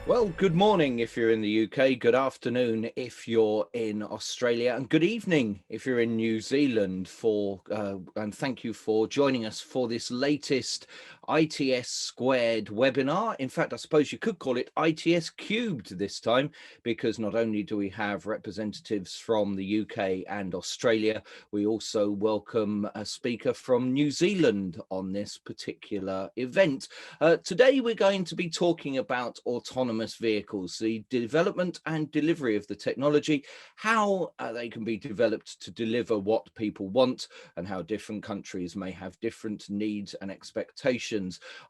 Well, good morning if you're in the UK, good afternoon if you're in Australia, and good evening if you're in New Zealand. And thank you for joining us for this latest ITS Squared webinar. In fact, I suppose you could call it ITS Cubed this time, because not only do we have representatives from the UK and Australia, we also welcome a speaker from New Zealand on this particular event. Today, we're going to be talking about autonomous vehicles, the development and delivery of the technology, how they can be developed to deliver what people want, and how different countries may have different needs and expectations.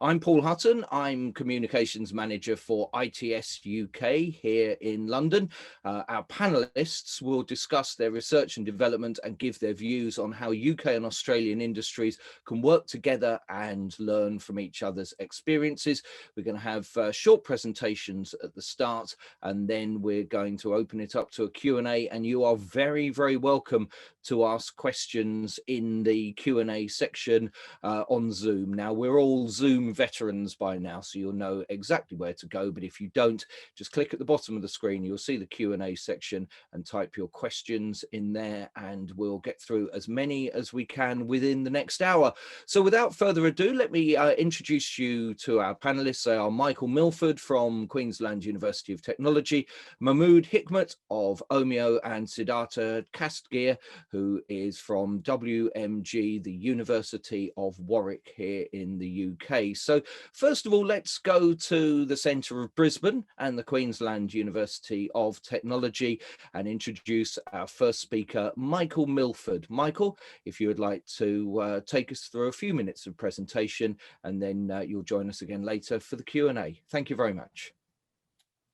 I'm Paul Hutton. I'm Communications Manager for ITS UK here in London. Our panelists will discuss their research and development and give their views on how UK and Australian industries can work together and learn from each other's experiences. We're going to have short presentations at the start, and then we're going to open it up to a Q&A, and you are very, very welcome to ask questions in the Q&A section on Zoom. Now, we're all Zoom veterans by now, so you'll know exactly where to go, but if you don't, just click at the bottom of the screen, you'll see the Q&A section, and type your questions in there, and we'll get through as many as we can within the next hour. So without further ado, let me introduce you to our panelists. They are Michael Milford from Queensland University of Technology, Mahmood Hikmat of Omeo, and Siddhartha Kastgir, who is from WMG, the University of Warwick here in the UK. So first of all, let's go to the centre of Brisbane and the Queensland University of Technology and introduce our first speaker, Michael Milford. Michael, if you would like to take us through a few minutes of presentation, and then you'll join us again later for the Q&A. Thank you very much.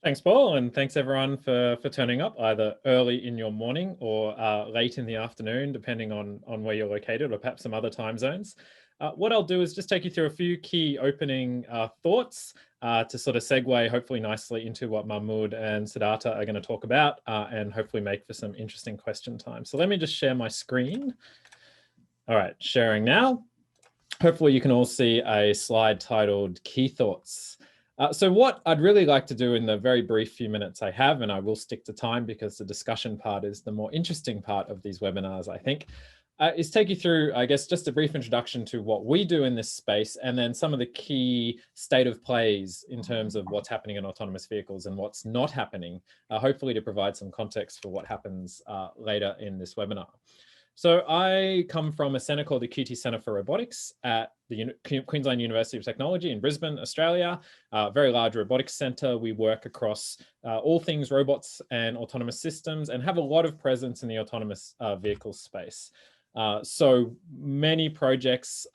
Thanks, Paul, and thanks everyone for turning up either early in your morning or late in the afternoon, depending on where you're located, or perhaps some other time zones. What I'll do is just take you through a few key opening thoughts to sort of segue hopefully nicely into what Mahmood and Siddhartha are going to talk about, and hopefully make for some interesting question time. So let me just share my screen. All right, sharing now. Hopefully you can all see a slide titled Key Thoughts. So what I'd really like to do in the very brief few minutes I have, and I will stick to time because the discussion part is the more interesting part of these webinars, I think, is take you through, I guess, just a brief introduction to what we do in this space, and then some of the key state of plays in terms of what's happening in autonomous vehicles and what's not happening, hopefully to provide some context for what happens later in this webinar. So I come from a centre called the QT Centre for Robotics at the Queensland University of Technology in Brisbane, Australia. Very large robotics centre. We work across all things robots and autonomous systems, and have a lot of presence in the autonomous vehicle space. So many projects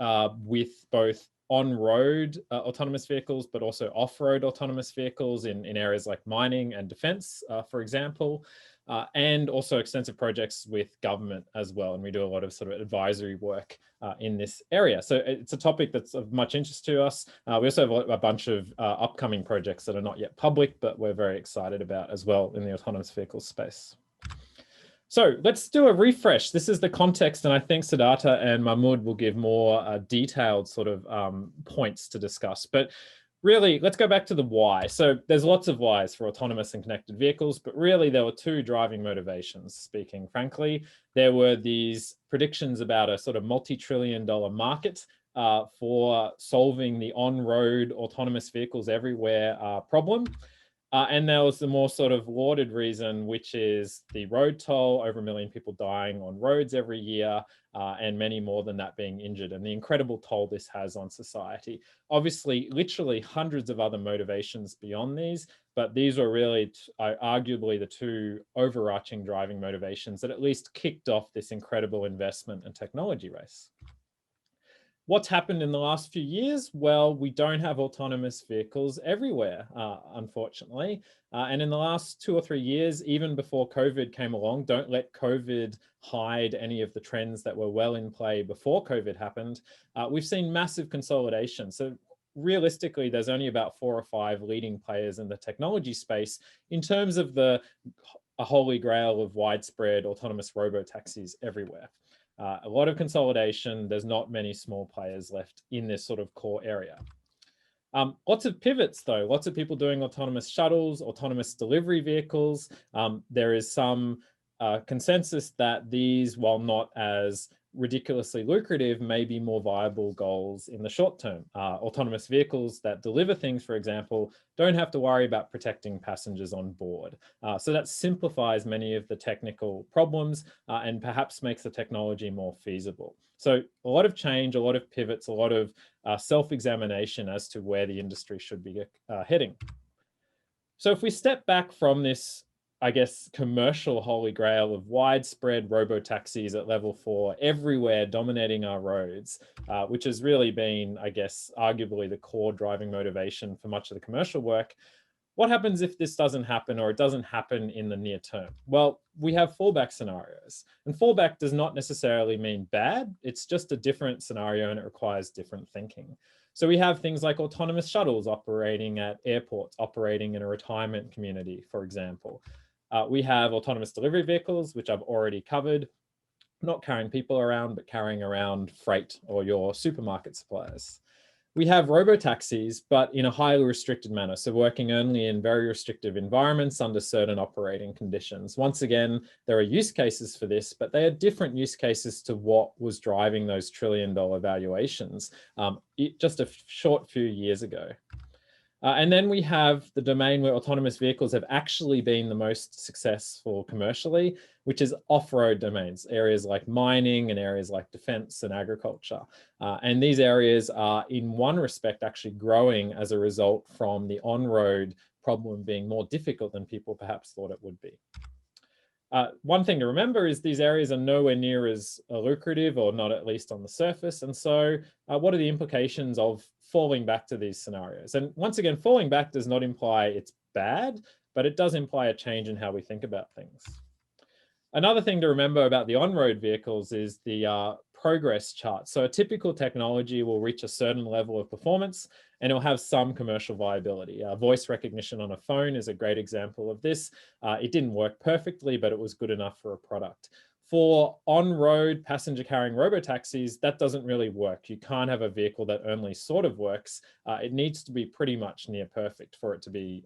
with both on-road autonomous vehicles, but also off-road autonomous vehicles in areas like mining and defence, for example. And also extensive projects with government as well. And we do a lot of sort of advisory work in this area. So it's a topic that's of much interest to us. We also have a bunch of upcoming projects that are not yet public, but we're very excited about as well in the autonomous vehicle space. So let's do a refresh. This is the context, and I think Siddhartha and Mahmood will give more detailed sort of points to discuss. But really, let's go back to the why. So there's lots of whys for autonomous and connected vehicles, but really there were two driving motivations, speaking frankly. There were these predictions about a sort of multi-trillion-dollar market for solving the on-road autonomous vehicles everywhere problem. And there was the more sort of lauded reason, which is the road toll, over 1 million people dying on roads every year, and many more than that being injured, and the incredible toll this has on society. Obviously, literally hundreds of other motivations beyond these, but these were really arguably the two overarching driving motivations that at least kicked off this incredible investment and technology race. What's happened in the last few years? Well, we don't have autonomous vehicles everywhere, unfortunately. And in the last 2 or 3 years, even before COVID came along, don't let COVID hide any of the trends that were well in play before COVID happened, we've seen massive consolidation. So realistically, there's only about 4 or 5 leading players in the technology space in terms of a holy grail of widespread autonomous robo-taxis everywhere. A lot of consolidation. There's not many small players left in this sort of core area. Lots of pivots, though. Lots of people doing autonomous shuttles, autonomous delivery vehicles. There is some consensus that these, while not as ridiculously lucrative, may be more viable goals in the short term. Autonomous vehicles that deliver things, for example, don't have to worry about protecting passengers on board. So that simplifies many of the technical problems and perhaps makes the technology more feasible. So a lot of change, a lot of pivots, a lot of self-examination as to where the industry should be heading. So if we step back from this, I guess, commercial holy grail of widespread robo-taxis at level 4 everywhere dominating our roads, which has really been, I guess, arguably the core driving motivation for much of the commercial work, what happens if this doesn't happen, or it doesn't happen in the near term? Well, we have fallback scenarios. And fallback does not necessarily mean bad. It's just a different scenario and it requires different thinking. So we have things like autonomous shuttles operating at airports, operating in a retirement community, for example. We have autonomous delivery vehicles, which I've already covered, not carrying people around, but carrying around freight or your supermarket supplies. We have robo-taxis, but in a highly restricted manner. So working only in very restrictive environments under certain operating conditions. Once again, there are use cases for this, but they are different use cases to what was driving those trillion-dollar valuations just a short few years ago. And then we have the domain where autonomous vehicles have actually been the most successful commercially, which is off-road domains, areas like mining and areas like defense and agriculture. And these areas are, in one respect, actually growing as a result from the on-road problem being more difficult than people perhaps thought it would be. One thing to remember is these areas are nowhere near as lucrative, or not at least on the surface. And so what are the implications of falling back to these scenarios? And once again, falling back does not imply it's bad, but it does imply a change in how we think about things. Another thing to remember about the on-road vehicles is the progress chart. So a typical technology will reach a certain level of performance and it'll have some commercial viability. Voice recognition on a phone is a great example of this. It didn't work perfectly, but it was good enough for a product. For on-road passenger carrying robotaxis, that doesn't really work. You can't have a vehicle that only sort of works. It needs to be pretty much near perfect for it to be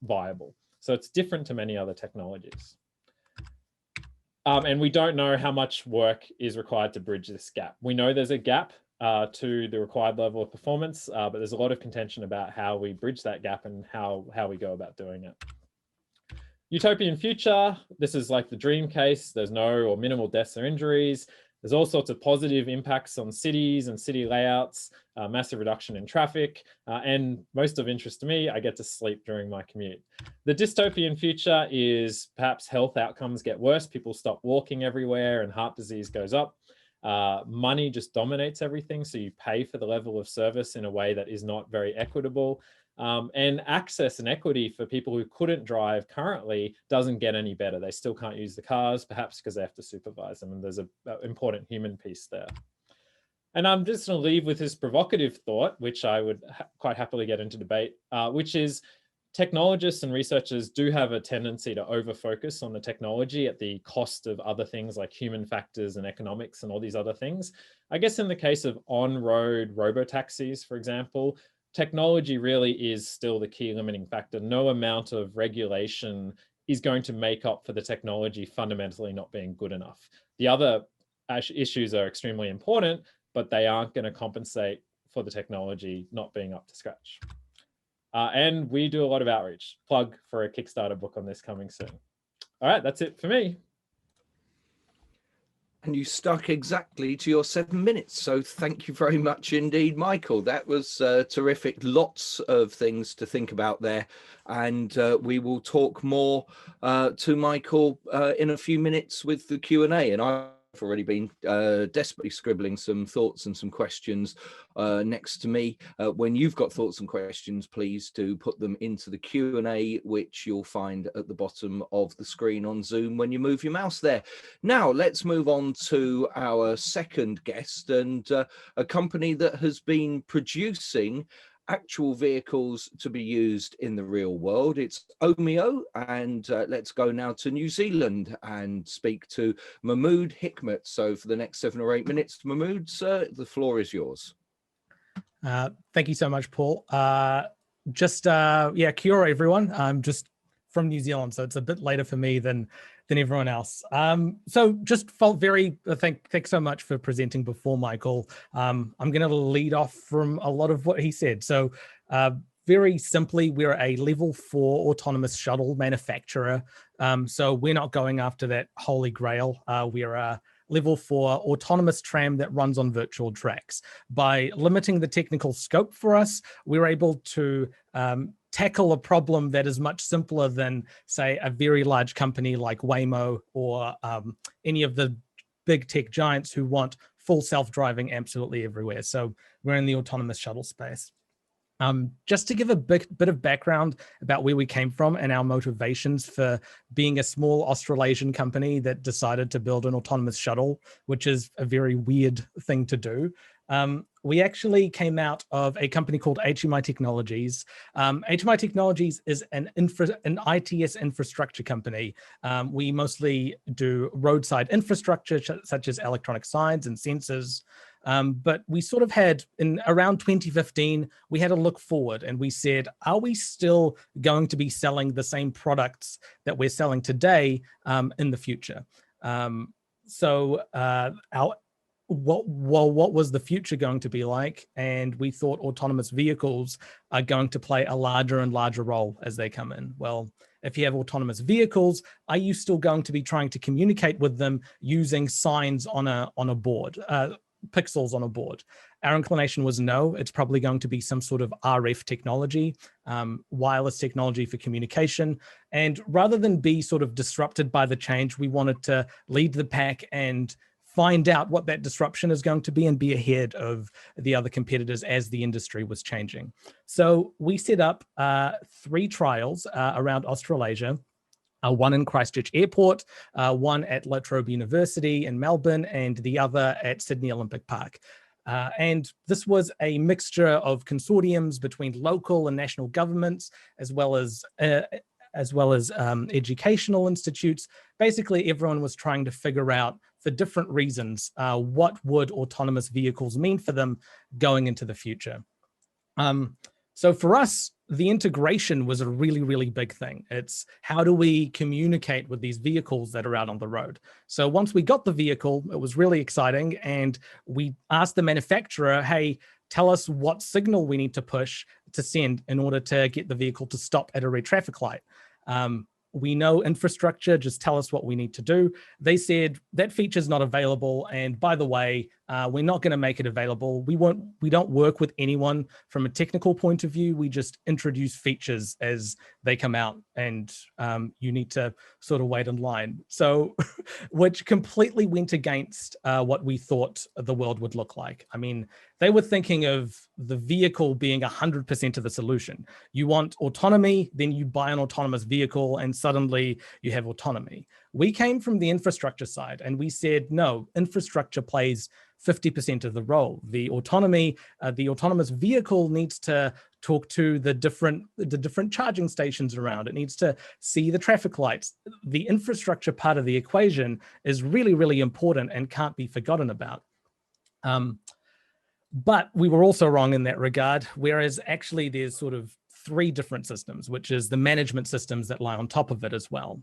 viable. So it's different to many other technologies. And we don't know how much work is required to bridge this gap. We know there's a gap to the required level of performance, but there's a lot of contention about how we bridge that gap and how we go about doing it. Utopian future, this is like the dream case. There's no or minimal deaths or injuries. There's all sorts of positive impacts on cities and city layouts, massive reduction in traffic, and most of interest to me, I get to sleep during my commute. The dystopian future is perhaps health outcomes get worse. People stop walking everywhere and heart disease goes up. Money just dominates everything. So you pay for the level of service in a way that is not very equitable. And access and equity for people who couldn't drive currently doesn't get any better. They still can't use the cars, perhaps because they have to supervise them. And there's an important human piece there. And I'm just going to leave with this provocative thought, which I would quite happily get into debate, which is technologists and researchers do have a tendency to over-focus on the technology at the cost of other things like human factors and economics and all these other things. I guess in the case of on-road robotaxis, for example, technology really is still the key limiting factor. No amount of regulation is going to make up for the technology fundamentally not being good enough. The other issues are extremely important, but they aren't going to compensate for the technology not being up to scratch. And we do a lot of outreach. Plug for a Kickstarter book on this coming soon. All right, that's it for me. And you stuck exactly to your 7 minutes. So thank you very much indeed, Michael. That was terrific. Lots of things to think about there. And we will talk more to Michael in a few minutes with the Q&A. And I've already been desperately scribbling some thoughts and some questions next to me. When you've got thoughts and questions, please do put them into the Q&A, which you'll find at the bottom of the screen on Zoom when you move your mouse there. Now, let's move on to our second guest, and a company that has been producing actual vehicles to be used in the real world. It's Omio, and let's go now to New Zealand and speak to Mahmood Hikmat. So for the next 7 or 8 minutes, Mahmood, sir, the floor is yours. Thank you so much, Paul. Yeah, kia ora, everyone. I'm just from New Zealand, so it's a bit later for me than everyone else. So just felt very, thanks so much for presenting before, Michael. I'm going to lead off from a lot of what he said. So very simply, we're a level 4 autonomous shuttle manufacturer. So we're not going after that holy grail. We're a level 4 autonomous tram that runs on virtual tracks. By limiting the technical scope for us, we're able to tackle a problem that is much simpler than, say, a very large company like Waymo or any of the big tech giants who want full self-driving absolutely everywhere. So we're in the autonomous shuttle space. Just to give a bit of background about where we came from and our motivations for being a small Australasian company that decided to build an autonomous shuttle, which is a very weird thing to do. We actually came out of a company called HMI Technologies. HMI Technologies is an ITS infrastructure company. We mostly do roadside infrastructure such as electronic signs and sensors. But we sort of had, in around 2015, we had a look forward and we said, are we still going to be selling the same products that we're selling today in the future? What was the future going to be like? And we thought autonomous vehicles are going to play a larger and larger role as they come in. Well, if you have autonomous vehicles, are you still going to be trying to communicate with them using signs on a board? Pixels on a board? Our inclination was no, it's probably going to be some sort of RF technology, wireless technology for communication. And rather than be sort of disrupted by the change, we wanted to lead the pack and find out what that disruption is going to be and be ahead of the other competitors as the industry was changing. So we set up 3 trials around Australasia. One in Christchurch Airport, one at La Trobe University in Melbourne, and the other at Sydney Olympic Park. And this was a mixture of consortiums between local and national governments, as well as educational institutes. Basically, everyone was trying to figure out, for different reasons, what would autonomous vehicles mean for them going into the future. So for us, the integration was a really, really big thing. It's how do we communicate with these vehicles that are out on the road? So once we got the vehicle, it was really exciting. And we asked the manufacturer, hey, tell us what signal we need to push to send in order to get the vehicle to stop at a red traffic light. We know infrastructure, just tell us what we need to do. They said that feature's not available. And by the way, we're not going to make it available. We don't work with anyone from a technical point of view. We just introduce features as they come out, and you need to sort of wait in line. So, which completely went against what we thought the world would look like. I mean, they were thinking of the vehicle being 100% of the solution. You want autonomy, then you buy an autonomous vehicle and suddenly you have autonomy. We came from the infrastructure side and we said, no, infrastructure plays 50% of the role. The autonomous vehicle needs to talk to the different charging stations around. It needs to see the traffic lights. The infrastructure part of the equation is really, really important and can't be forgotten about. But we were also wrong in that regard, whereas actually there's sort of 3 different systems, which is the management systems that lie on top of it as well.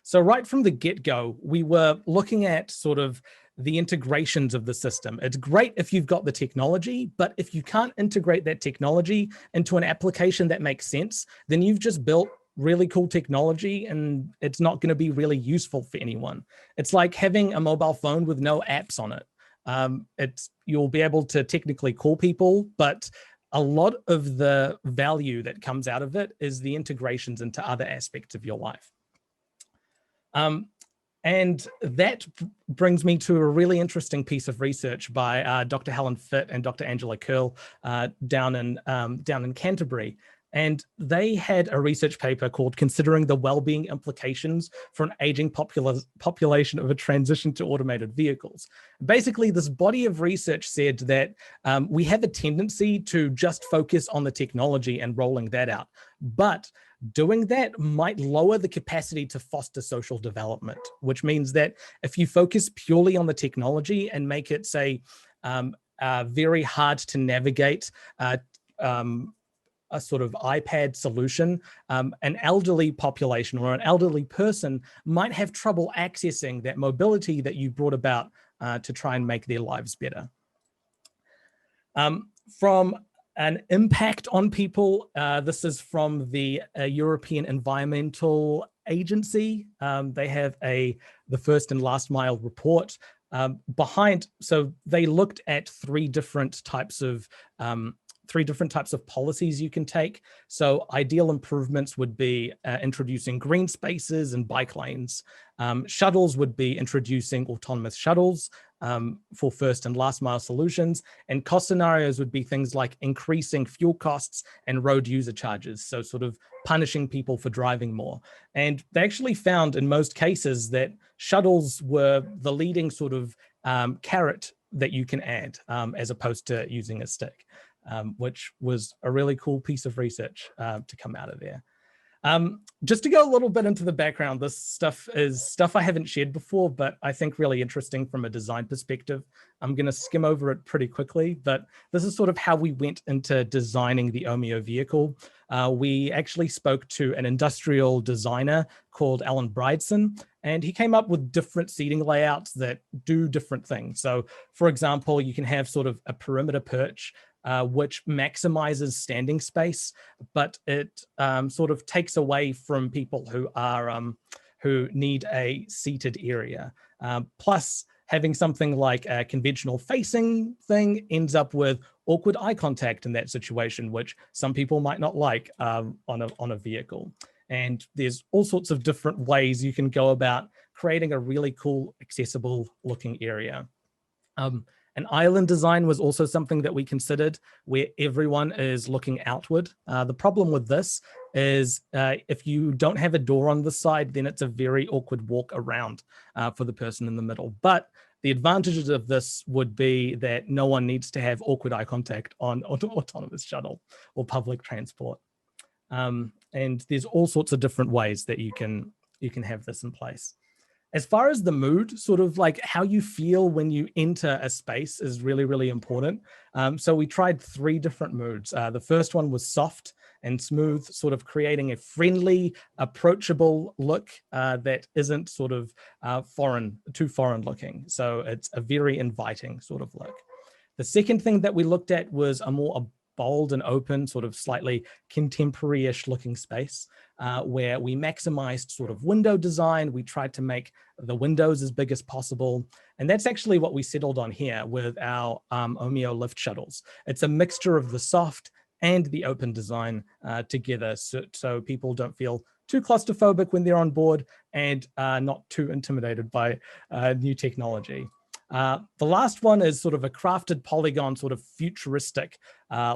So right from the get-go, we were looking at sort of the integrations of the system. It's great if you've got the technology, but if you can't integrate that technology into an application that makes sense, then you've just built really cool technology and it's not going to be really useful for anyone. It's like having a mobile phone with no apps on it. You'll be able to technically call people, but a lot of the value that comes out of it is the integrations into other aspects of your life. And that brings me to a really interesting piece of research by Dr. Helen Fitt and Dr. Angela Curl down in Canterbury. And they had a research paper called Considering the Wellbeing Implications for an Aging Population of a Transition to Automated Vehicles. Basically, this body of research said that we have a tendency to just focus on the technology and rolling that out. But doing that might lower the capacity to foster social development, which means that if you focus purely on the technology and make it, say, very hard to navigate a sort of iPad solution, an elderly population or an elderly person might have trouble accessing that mobility that you brought about to try and make their lives better. From an impact on people, this is from the European Environmental Agency. They have the first and last mile report. So they looked at three different types of policies you can take. So ideal improvements would be introducing green spaces and bike lanes. Shuttles would be introducing autonomous shuttles for first and last mile solutions. And cost scenarios would be things like increasing fuel costs and road user charges. So sort of punishing people for driving more. And they actually found in most cases that shuttles were the leading sort of carrot that you can add as opposed to using a stick. Which was a really cool piece of research to come out of there. Just to go a little bit into the background, this stuff is stuff I haven't shared before, but I think really interesting from a design perspective. I'm going to skim over it pretty quickly, but this is sort of how we went into designing the Omeo vehicle. We actually spoke to an industrial designer called Alan Brideson, and he came up with different seating layouts that do different things. So for example, you can have sort of a perimeter perch, which maximizes standing space, but it sort of takes away from people who need a seated area. Plus, having something like a conventional facing thing ends up with awkward eye contact in that situation, which some people might not like on a vehicle. And there's all sorts of different ways you can go about creating a really cool, accessible looking area. An island design was also something that we considered where everyone is looking outward. The problem with this is if you don't have a door on the side, then it's a very awkward walk around for the person in the middle. But the advantages of this would be that no one needs to have awkward eye contact on autonomous shuttle or public transport. And there's all sorts of different ways that you can have this in place. As far as the mood, sort of like how you feel when you enter a space is really, really important. So we tried three different moods. The first one was soft and smooth, sort of creating a friendly, approachable look that isn't sort of too foreign looking. So it's a very inviting sort of look. The second thing that we looked at was a more bold and open, sort of slightly contemporary-ish looking space where we maximized sort of window design. We tried to make the windows as big as possible. And that's actually what we settled on here with our Omeo lift shuttles. It's a mixture of the soft and the open design together so people don't feel too claustrophobic when they're on board and not too intimidated by new technology. The last one is sort of a crafted polygon, sort of futuristic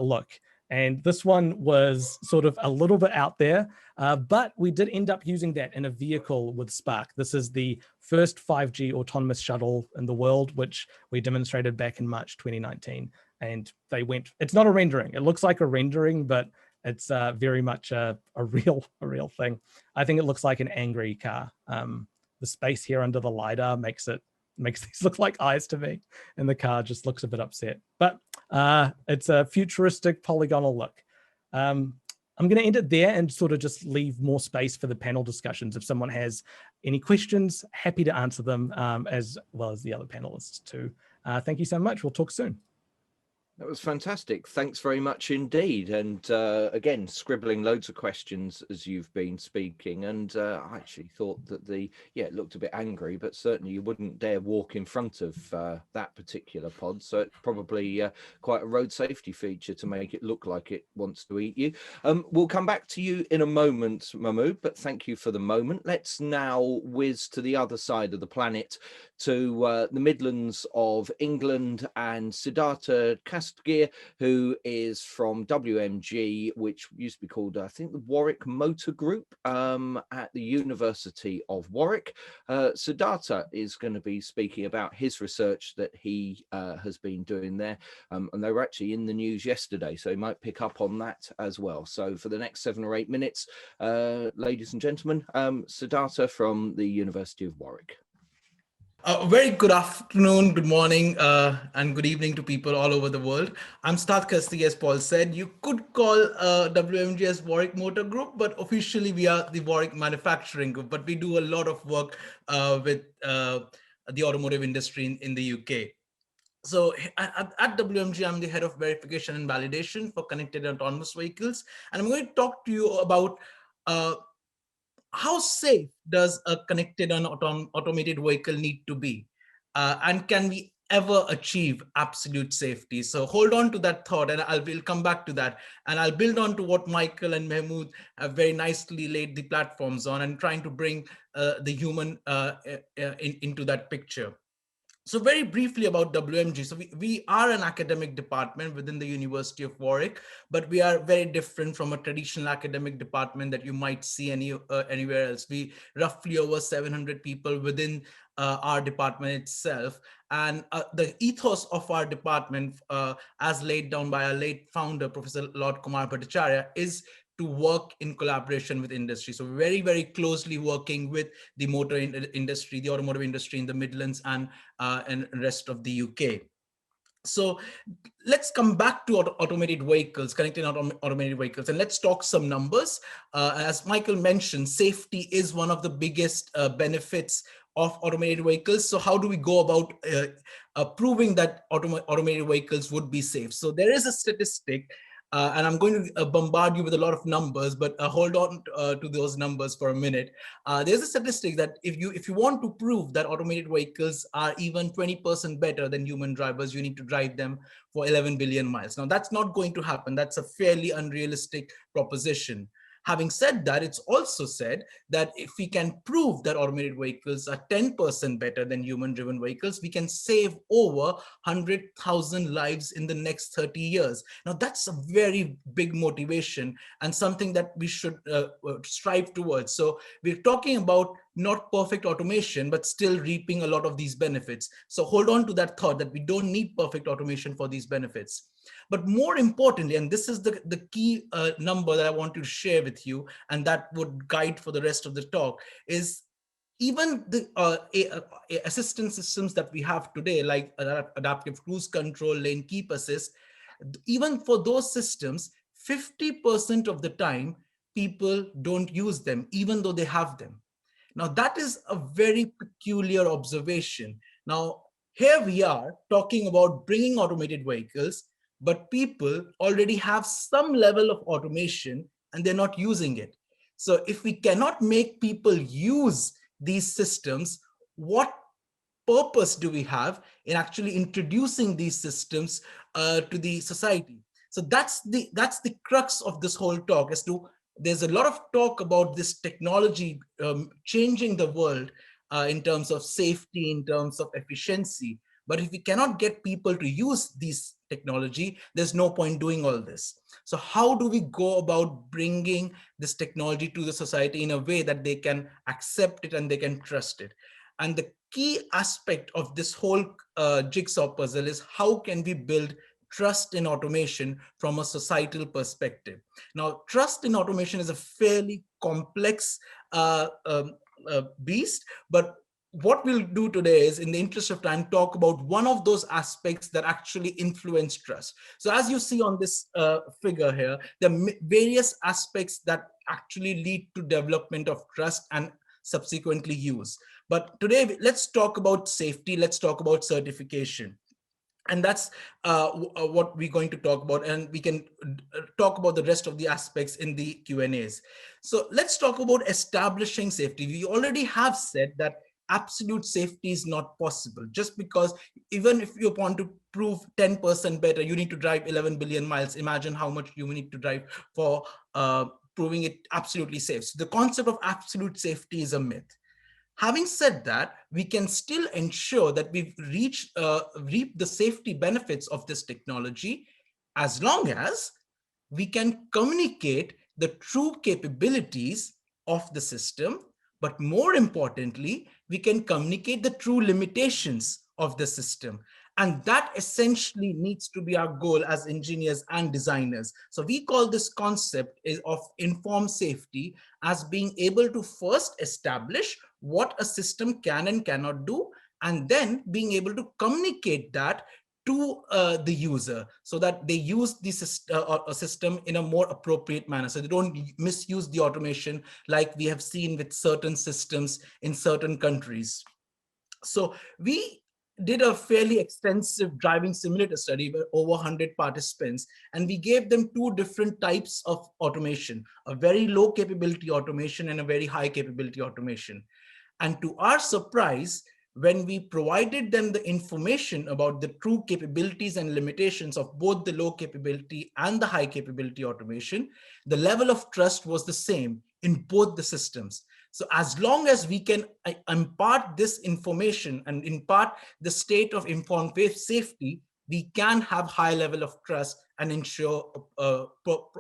look. And this one was sort of a little bit out there, but we did end up using that in a vehicle with Spark. This is the first 5G autonomous shuttle in the world, which we demonstrated back in March 2019. And it's not a rendering. It looks like a rendering, but it's very much a real thing. I think it looks like an angry car. The space here under the LiDAR makes these look like eyes to me, and the car just looks a bit upset. But it's a futuristic polygonal look. I'm going to end it there and sort of just leave more space for the panel discussions. If someone has any questions, happy to answer them, as well as the other panelists too. Thank you so much. We'll talk soon. That was fantastic. Thanks very much indeed. And again, scribbling loads of questions as you've been speaking. And I actually thought that it looked a bit angry, but certainly you wouldn't dare walk in front of that particular pod. So it's probably quite a road safety feature to make it look like it wants to eat you. We'll come back to you in a moment, Mahmood, but thank you for the moment. Let's now whiz to the other side of the planet, to the Midlands of England, and Siddhartha Kastgir, who is from WMG, which used to be called, I think, the Warwick Motor Group at the University of Warwick. Siddhartha is going to be speaking about his research that he has been doing there. And they were actually in the news yesterday, so he might pick up on that as well. So for the next 7 or 8 minutes, ladies and gentlemen, Siddhartha from the University of Warwick. Very good afternoon, good morning, and good evening to people all over the world. I'm Start Kasti, as Paul said. You could call WMG as Warwick Motor Group, but officially we are the Warwick Manufacturing Group. But we do a lot of work with the automotive industry in the UK. So at WMG, I'm the head of verification and validation for connected and autonomous vehicles. And I'm going to talk to you about how safe does a connected and automated vehicle need to be? And can we ever achieve absolute safety? So hold on to that thought, and we'll come back to that. And I'll build on to what Michael and Mahmood have very nicely laid the platforms on, and trying to bring the human into that picture. So very briefly about WMG. So we are an academic department within the University of Warwick, but we are very different from a traditional academic department that you might see anywhere else. We roughly over 700 people within our department itself. And the ethos of our department, as laid down by our late founder, Professor Lord Kumar Bhattacharya, is to work in collaboration with industry. So very, very closely working with the motor industry, the automotive industry in the Midlands and rest of the UK. So let's come back to automated vehicles, connected automated vehicles, and let's talk some numbers. As Michael mentioned, safety is one of the biggest benefits of automated vehicles. So how do we go about proving that automated vehicles would be safe? So there is a statistic, and I'm going to bombard you with a lot of numbers, but hold on to those numbers for a minute. There's a statistic that if you want to prove that automated vehicles are even 20% better than human drivers, you need to drive them for 11 billion miles. Now, that's not going to happen. That's a fairly unrealistic proposition. Having said that, it's also said that if we can prove that automated vehicles are 10% better than human-driven vehicles, we can save over 100,000 lives in the next 30 years. Now, that's a very big motivation and something that we should strive towards. So we're talking about not perfect automation, but still reaping a lot of these benefits. So hold on to that thought that we don't need perfect automation for these benefits. But more importantly, and this is the key number that I want to share with you, and that would guide for the rest of the talk, is even the assistance systems that we have today, like adaptive cruise control, lane keep assist, even for those systems, 50% of the time, people don't use them, even though they have them. Now, that is a very peculiar observation. Now, here we are talking about bringing automated vehicles, but people already have some level of automation and they're not using it. So if we cannot make people use these systems, what purpose do we have in actually introducing these systems to the society? So that's the crux of this whole talk. As to there's a lot of talk about this technology changing the world in terms of safety, in terms of efficiency. But if we cannot get people to use these technology, there's no point doing all this. So how do we go about bringing this technology to the society in a way that they can accept it and they can trust it? And the key aspect of this whole jigsaw puzzle is how can we build trust in automation from a societal perspective. Now, trust in automation is a fairly complex beast, but what we'll do today is, in the interest of time, talk about one of those aspects that actually influence trust. So as you see on this figure here, there are various aspects that actually lead to development of trust and subsequently use. But today, let's talk about safety. Let's talk about certification. And that's what we're going to talk about, and we can talk about the rest of the aspects in the Q&As. So let's talk about establishing safety. We already have said that absolute safety is not possible, just because even if you want to prove 10% better, you need to drive 11 billion miles. Imagine how much you need to drive for proving it absolutely safe. So the concept of absolute safety is a myth. Having said that, we can still ensure that we've reap the safety benefits of this technology, as long as we can communicate the true capabilities of the system. But more importantly, we can communicate the true limitations of the system. And that essentially needs to be our goal as engineers and designers. So we call this concept of informed safety as being able to first establish what a system can and cannot do, and then being able to communicate that to the user so that they use the system in a more appropriate manner. So they don't misuse the automation like we have seen with certain systems in certain countries. So we did a fairly extensive driving simulator study with over 100 participants, and we gave them two different types of automation, a very low capability automation and a very high capability automation. And to our surprise, when we provided them the information about the true capabilities and limitations of both the low capability and the high capability automation, the level of trust was the same in both the systems. So as long as we can impart this information and impart the state of informed safety, we can have high level of trust and ensure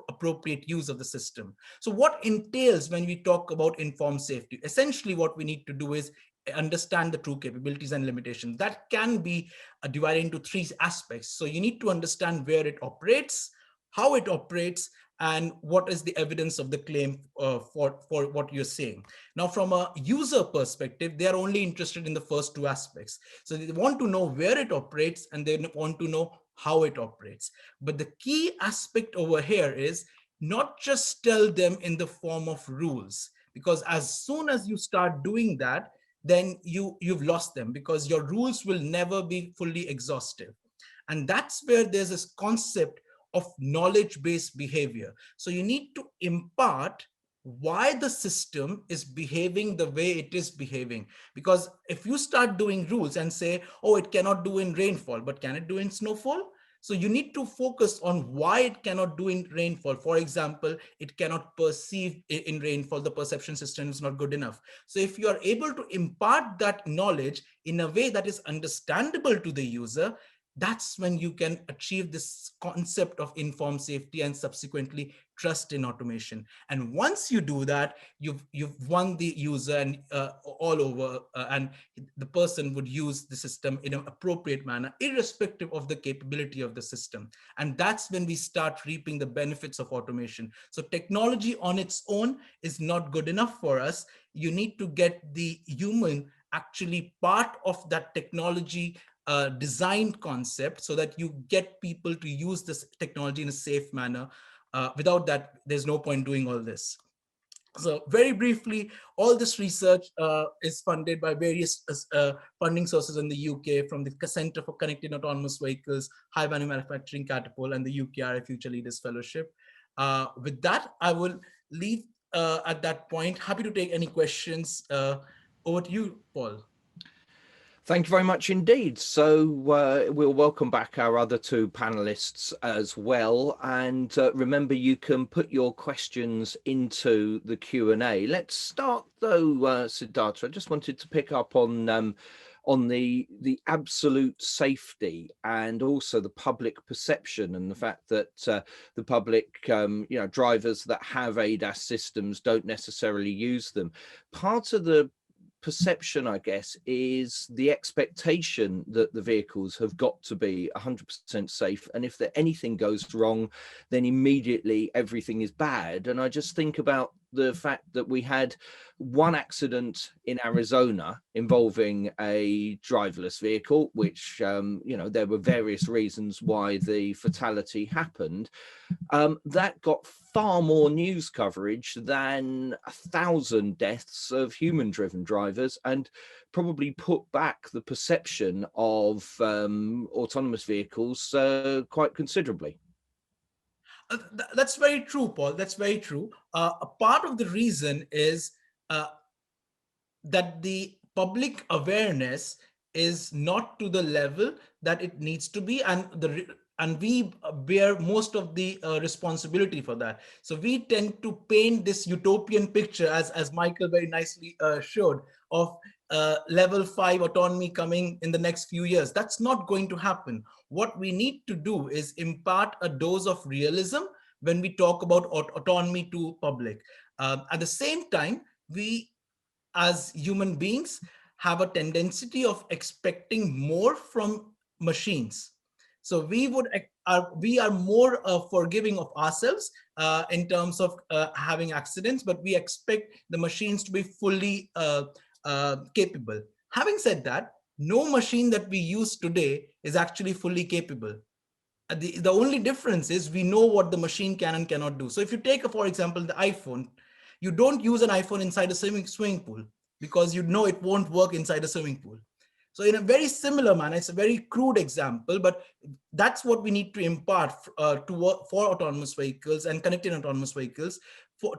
appropriate use of the system. So what entails when we talk about informed safety? Essentially, what we need to do is understand the true capabilities and limitations. That can be divided into three aspects. So you need to understand where it operates, how it operates, and what is the evidence of the claim for what you're saying. Now, from a user perspective, they are only interested in the first two aspects. So they want to know where it operates and they want to know how it operates. But the key aspect over here is not just tell them in the form of rules, because as soon as you start doing that, then you've lost them, because your rules will never be fully exhaustive. And that's where there's this concept of knowledge-based behavior. So you need to impart why the system is behaving the way it is behaving. Because if you start doing rules and say, oh, it cannot do in rainfall, but can it do in snowfall? So you need to focus on why it cannot do in rainfall. For example, it cannot perceive in rainfall, the perception system is not good enough. So if you are able to impart that knowledge in a way that is understandable to the user, that's when you can achieve this concept of informed safety and subsequently trust in automation. And once you do that, you've won the user and all over, and the person would use the system in an appropriate manner, irrespective of the capability of the system. And that's when we start reaping the benefits of automation. So technology on its own is not good enough for us. You need to get the human actually part of that technology design concept, so that you get people to use this technology in a safe manner. Without that, there's no point doing all this. So very briefly, all this research is funded by various funding sources in the UK, from the Centre for Connected Autonomous Vehicles, High Value Manufacturing Catapult, and the UKRI Future Leaders Fellowship. With that, I will leave at that point. Happy to take any questions. Over to you, Paul. Thank you very much indeed. So we'll welcome back our other two panelists as well. And remember, you can put your questions into the Q&A. Let's start though, Siddhartha. I just wanted to pick up on the absolute safety and also the public perception, and the fact that the public, drivers that have ADAS systems don't necessarily use them. Part of the perception, I guess, is the expectation that the vehicles have got to be 100% safe, and if anything goes wrong, then immediately everything is bad. And I just think about the fact that we had one accident in Arizona involving a driverless vehicle, which there were various reasons why the fatality happened. That got far more news coverage than 1,000 deaths of human-driven drivers, and probably put back the perception of autonomous vehicles quite considerably. That's very true, Paul. That's very true. A part of the reason is that the public awareness is not to the level that it needs to be, and we bear most of the responsibility for that. So we tend to paint this utopian picture, as Michael very nicely showed, of level 5 autonomy coming in the next few years. That's not going to happen. What we need to do is impart a dose of realism when we talk about autonomy to public. At the same time, we as human beings have a tendency of expecting more from machines. So we are more forgiving of ourselves in terms of having accidents, but we expect the machines to be fully capable. Having said that, No machine that we use today is actually fully capable. The only difference is we know what the machine can and cannot do. So if you take, for example, the iPhone, you don't use an iPhone inside a swimming pool because you know it won't work inside a swimming pool. So in a very similar manner, it's a very crude example, but that's what we need to impart for autonomous vehicles and connected autonomous vehicles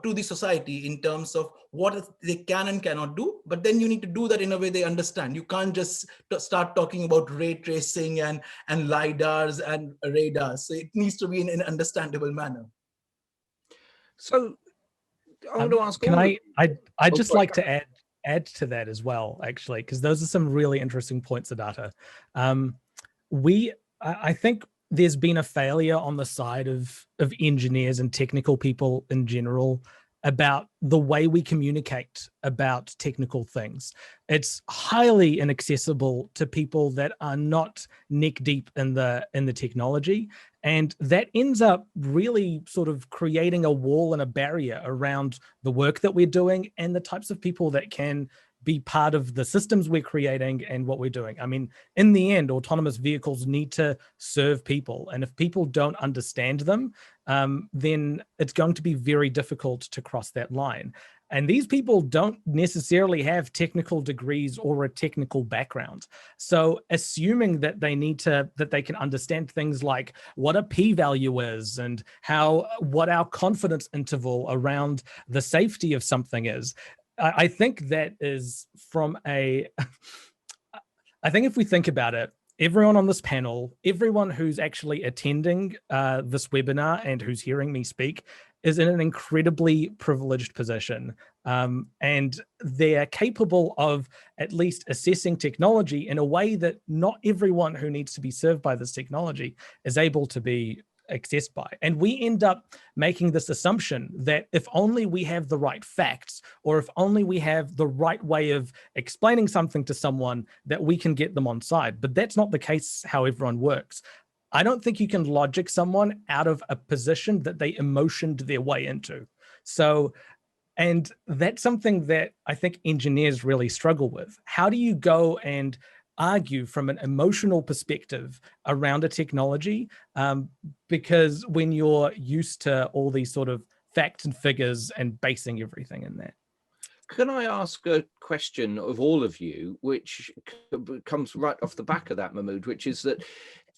to the society in terms of what they can and cannot do. But then you need to do that in a way they understand. You can't just start talking about ray tracing and LiDARs and radars. So it needs to be in an understandable manner. So I want to ask, can I'd just like to add to that as well, actually, because those are some really interesting points, Siddhartha. I think there's been a failure on the side of engineers and technical people in general about the way we communicate about technical things. It's highly inaccessible to people that are not neck deep in the technology. And that ends up really sort of creating a wall and a barrier around the work that we're doing and the types of people that can be part of the systems we're creating and what we're doing. I mean, in the end, autonomous vehicles need to serve people. And if people don't understand them, then it's going to be very difficult to cross that line. And these people don't necessarily have technical degrees or a technical background. So assuming that they can understand things like what a p-value is and what our confidence interval around the safety of something is, I think that is I think if we think about it, everyone on this panel, everyone who's actually attending this webinar and who's hearing me speak is in an incredibly privileged position. And they're capable of at least assessing technology in a way that not everyone who needs to be served by this technology is able to be accessed by. And we end up making this assumption that if only we have the right facts, or if only we have the right way of explaining something to someone, that we can get them on side. But that's not the case how everyone works. I don't think you can logic someone out of a position that they emotioned their way into. So, and that's something that I think engineers really struggle with. How do you go and argue from an emotional perspective around a technology? Because when you're used to all these sort of facts and figures and basing everything in that. Can I ask a question of all of you, which comes right off the back of that, Mahmood, which is that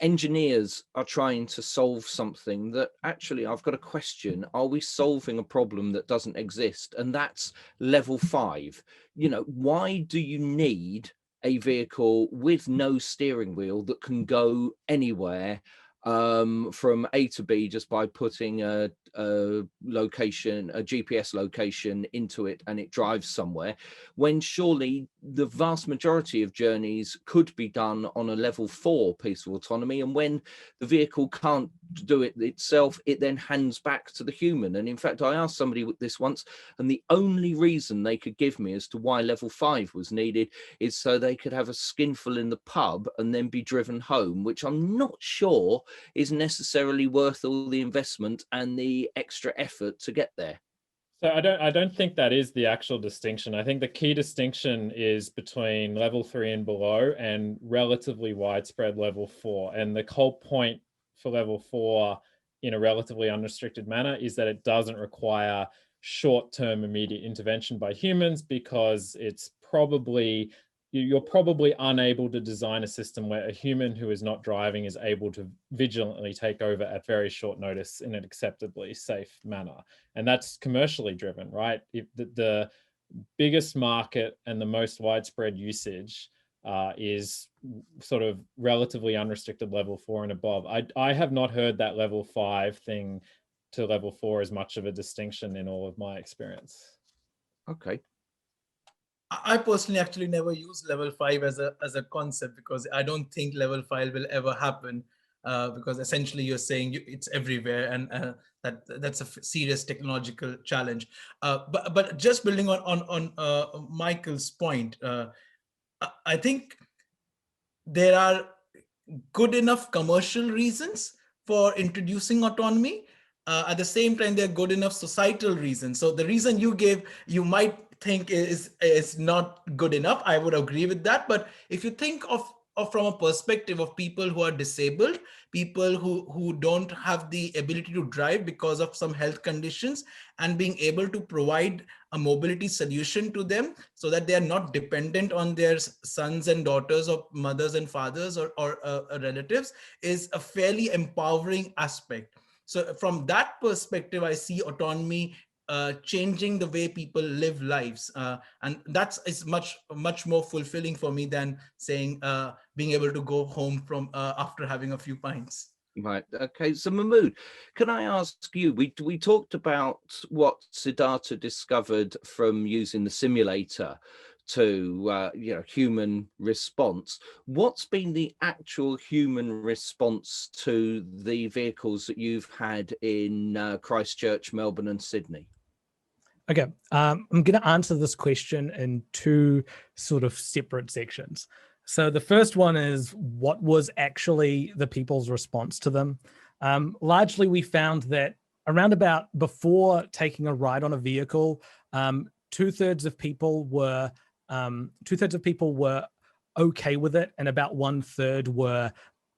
engineers are trying to solve something that actually I've got a question. Are we solving a problem that doesn't exist? And that's level 5. You know, why do you need a vehicle with no steering wheel that can go anywhere from A to B just by putting a GPS location into it and it drives somewhere, when surely the vast majority of journeys could be done on a level 4 piece of autonomy, and when the vehicle can't do it itself, it then hands back to the human. And in fact, I asked somebody this once, and the only reason they could give me as to why level 5 was needed is so they could have a skinful in the pub and then be driven home, which I'm not sure is necessarily worth all the investment and the extra effort to get there. So I don't think that is the actual distinction. I think the key distinction is between level 3 and below and relatively widespread level 4. And the whole point for level 4 in a relatively unrestricted manner is that it doesn't require short-term immediate intervention by humans, because you're probably unable to design a system where a human who is not driving is able to vigilantly take over at very short notice in an acceptably safe manner. And that's commercially driven, right? If the biggest market and the most widespread usage is sort of relatively unrestricted level 4 and above. I have not heard that level 5 thing to level 4 as much of a distinction in all of my experience. Okay. I personally actually never use level 5 as a concept, because I don't think level 5 will ever happen, because essentially you're saying it's everywhere, and that's a serious technological challenge. But just building on Michael's point, I think there are good enough commercial reasons for introducing autonomy. At the same time, there are good enough societal reasons. So the reason you gave, you might think is not good enough. I would agree with that. But if you think of from a perspective of people who are disabled, people who don't have the ability to drive because of some health conditions, and being able to provide a mobility solution to them so that they are not dependent on their sons and daughters or mothers and fathers or relatives, is a fairly empowering aspect. So from that perspective, I see autonomy changing the way people live lives, and that's is much more fulfilling for me than saying being able to go home from after having a few pints. Right. Okay. So Mahmood, can I ask you? We talked about what Siddhartha discovered from using the simulator to human response. What's been the actual human response to the vehicles that you've had in Christchurch, Melbourne, and Sydney? Okay, I'm going to answer this question in two sort of separate sections. So the first one is, what was actually the people's response to them? Largely, we found that around about before taking a ride on a vehicle, two-thirds of people were okay with it, and about one-third were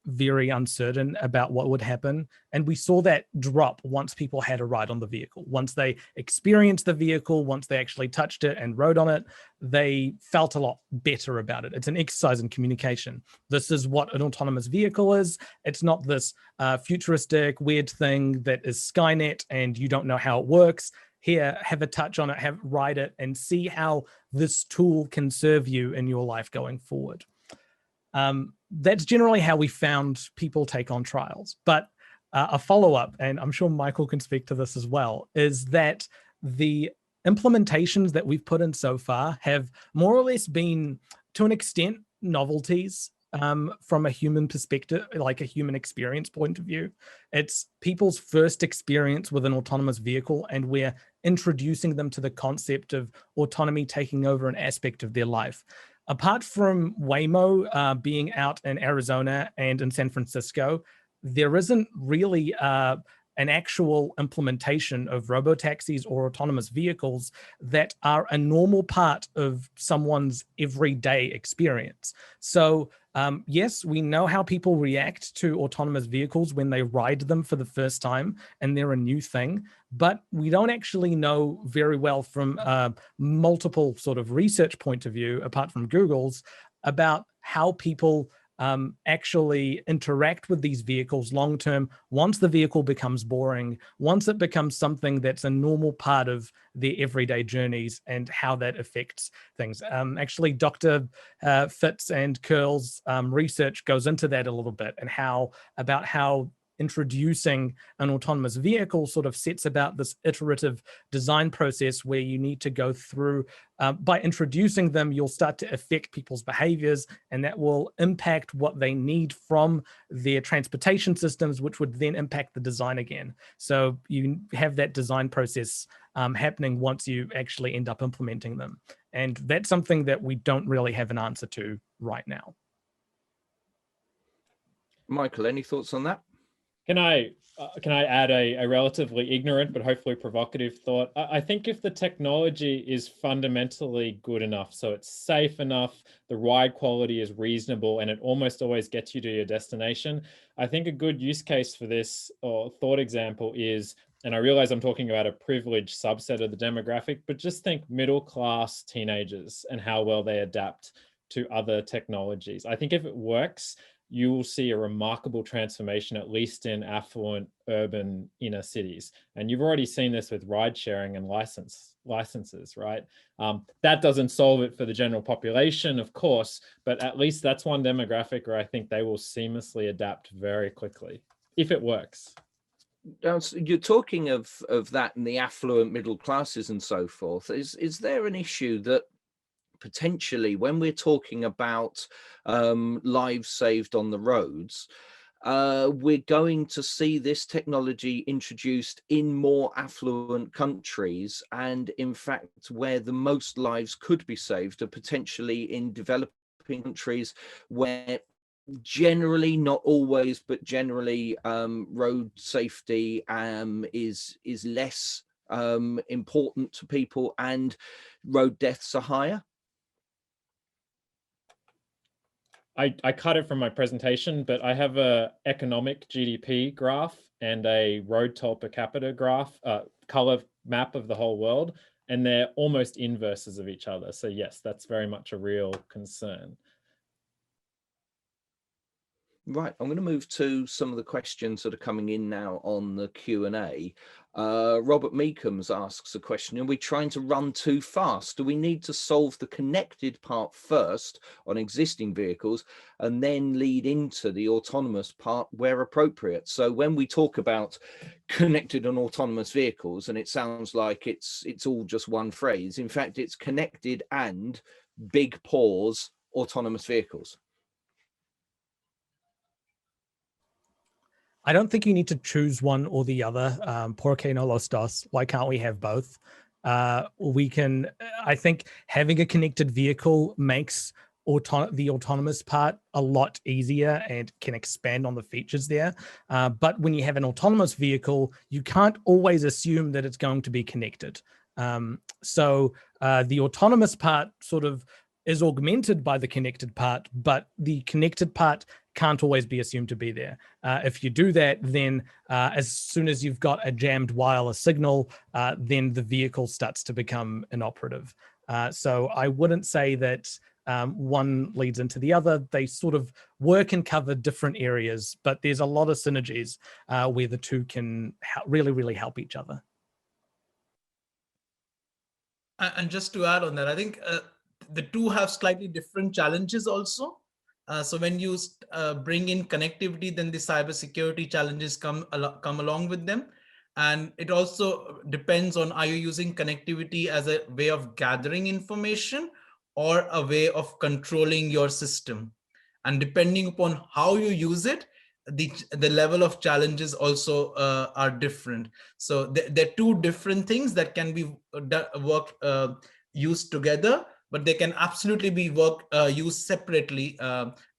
very uncertain about what would happen. And we saw that drop once people had a ride on the vehicle. Once they experienced the vehicle, once they actually touched it and rode on it, they felt a lot better about it. It's an exercise in communication. This is what an autonomous vehicle is. It's not this futuristic, weird thing that is Skynet and you don't know how it works. Here, have a touch on it, ride it, and see how this tool can serve you in your life going forward. That's generally how we found people take on trials. But a follow-up, and I'm sure Michael can speak to this as well, is that the implementations that we've put in so far have more or less been, to an extent, novelties from a human perspective, like a human experience point of view. It's people's first experience with an autonomous vehicle, and we're introducing them to the concept of autonomy taking over an aspect of their life. Apart from Waymo being out in Arizona and in San Francisco, there isn't really an actual implementation of robotaxis or autonomous vehicles that are a normal part of someone's everyday experience. So yes, we know how people react to autonomous vehicles when they ride them for the first time and they're a new thing, but we don't actually know very well from multiple sort of research point of view, apart from Google's, about how people actually interact with these vehicles long term once the vehicle becomes boring, once it becomes something that's a normal part of their everyday journeys, and how that affects things. Actually, Dr. Fitz and Curl's research goes into that a little bit, and how introducing an autonomous vehicle sort of sets about this iterative design process where you need to go through, by introducing them, you'll start to affect people's behaviors, and that will impact what they need from their transportation systems, which would then impact the design again. So you have that design process happening once you actually end up implementing them. And that's something that we don't really have an answer to right now. Michael, any thoughts on that? Can I add a relatively ignorant but hopefully provocative thought? I think if the technology is fundamentally good enough, so it's safe enough, the ride quality is reasonable, and it almost always gets you to your destination, I think a good use case for this, or thought example, is, and I realize I'm talking about a privileged subset of the demographic, but just think middle-class teenagers and how well they adapt to other technologies. I think if it works, you will see a remarkable transformation, at least in affluent urban inner cities. And you've already seen this with ride sharing and licenses, right? That doesn't solve it for the general population, of course, but at least that's one demographic where I think they will seamlessly adapt very quickly, if it works. You're talking of that in the affluent middle classes and so forth. Is there an issue that potentially, when we're talking about lives saved on the roads, we're going to see this technology introduced in more affluent countries, and in fact where the most lives could be saved are potentially in developing countries where generally, not always, but generally road safety is less important to people and road deaths are higher? I cut it from my presentation, but I have a economic GDP graph and a road toll per capita graph, color map of the whole world, and they're almost inverses of each other. So yes, that's very much a real concern. Right, I'm going to move to some of the questions that are coming in now on the Q&A. Robert Meekums asks a question, are we trying to run too fast? Do we need to solve the connected part first on existing vehicles and then lead into the autonomous part where appropriate? So when we talk about connected and autonomous vehicles, and it sounds like it's all just one phrase, in fact, it's connected and big pause autonomous vehicles. I don't think you need to choose one or the other. Por qué no los dos? Why can't we have both? I think having a connected vehicle makes the autonomous part a lot easier and can expand on the features there. But when you have an autonomous vehicle, you can't always assume that it's going to be connected. So the autonomous part sort of is augmented by the connected part, but the connected part can't always be assumed to be there. If you do that, then as soon as you've got a jammed wireless signal, then the vehicle starts to become inoperative. So I wouldn't say that one leads into the other. They sort of work and cover different areas, but there's a lot of synergies where the two can really, really help each other. And just to add on that, I think the two have slightly different challenges also. So when you bring in connectivity, then the cybersecurity challenges come along with them. And it also depends on, are you using connectivity as a way of gathering information or a way of controlling your system? And depending upon how you use it, the level of challenges also are different. So they're two different things that can be used together, but they can absolutely be used separately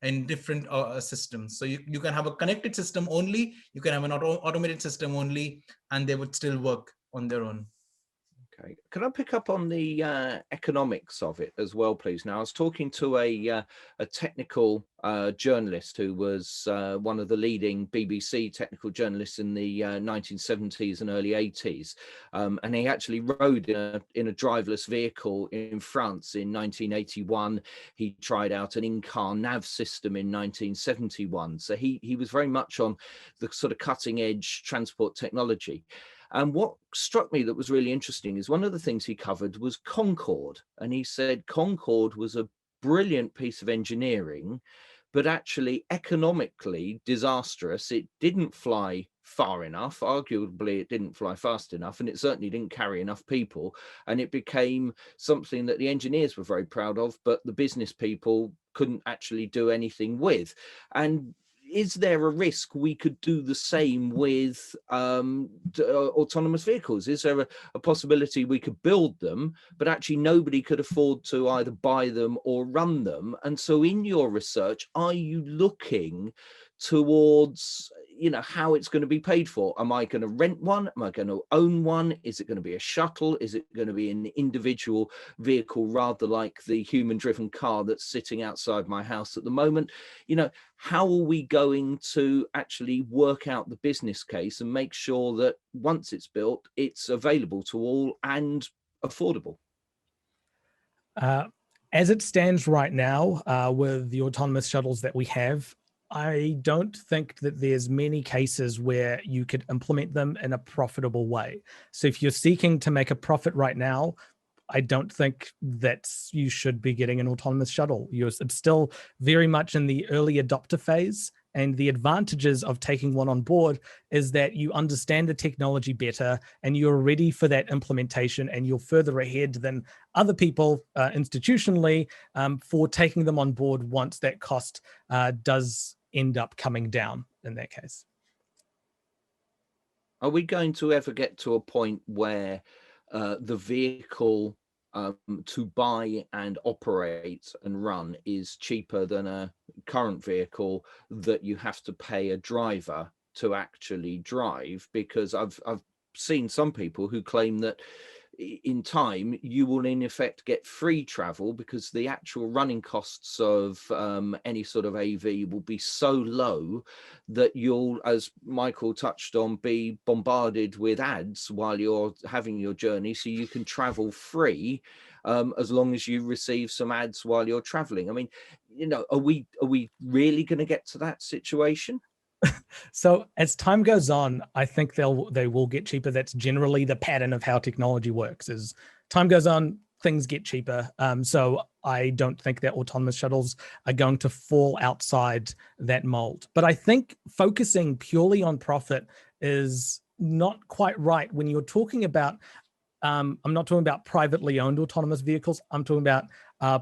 in different systems. So you can have a connected system only, you can have an automated system only, and they would still work on their own. Okay, can I pick up on the economics of it as well, please? Now, I was talking to a technical journalist who was one of the leading BBC technical journalists in the 1970s and early 80s, and he actually rode in a driverless vehicle in France in 1981. He tried out an in-car nav system in 1971. So he was very much on the sort of cutting edge transport technology. And what struck me that was really interesting is one of the things he covered was Concorde. And he said Concorde was a brilliant piece of engineering, but actually economically disastrous. It didn't fly far enough. Arguably, it didn't fly fast enough, and it certainly didn't carry enough people. And it became something that the engineers were very proud of, but the business people couldn't actually do anything with. And is there a risk we could do the same with autonomous vehicles? Is there a possibility we could build them, but actually nobody could afford to either buy them or run them? And so in your research, are you looking towards, how it's going to be paid for? Am I going to rent one? Am I going to own one? Is it going to be a shuttle? Is it going to be an individual vehicle, rather like the human-driven car that's sitting outside my house at the moment? How are we going to actually work out the business case and make sure that once it's built, it's available to all and affordable? As it stands right now, with the autonomous shuttles that we have, I don't think that there's many cases where you could implement them in a profitable way. So if you're seeking to make a profit right now, I don't think that you should be getting an autonomous shuttle. It's still very much in the early adopter phase. And the advantages of taking one on board is that you understand the technology better and you're ready for that implementation, and you're further ahead than other people institutionally for taking them on board once that cost does end up coming down in that case. Are we going to ever get to a point where the vehicle to buy and operate and run is cheaper than a current vehicle that you have to pay a driver to actually drive? Because I've seen some people who claim that in time you will in effect get free travel because the actual running costs of any sort of AV will be so low that you'll, as Michael touched on, be bombarded with ads while you're having your journey, so you can travel free as long as you receive some ads while you're traveling. I mean, you know, are we really going to get to that situation? So as time goes on, I think they will get cheaper. That's generally the pattern of how technology works. As time goes on, things get cheaper. So I don't think that autonomous shuttles are going to fall outside that mold. But I think focusing purely on profit is not quite right when you're talking about. I'm not talking about privately owned autonomous vehicles. I'm talking about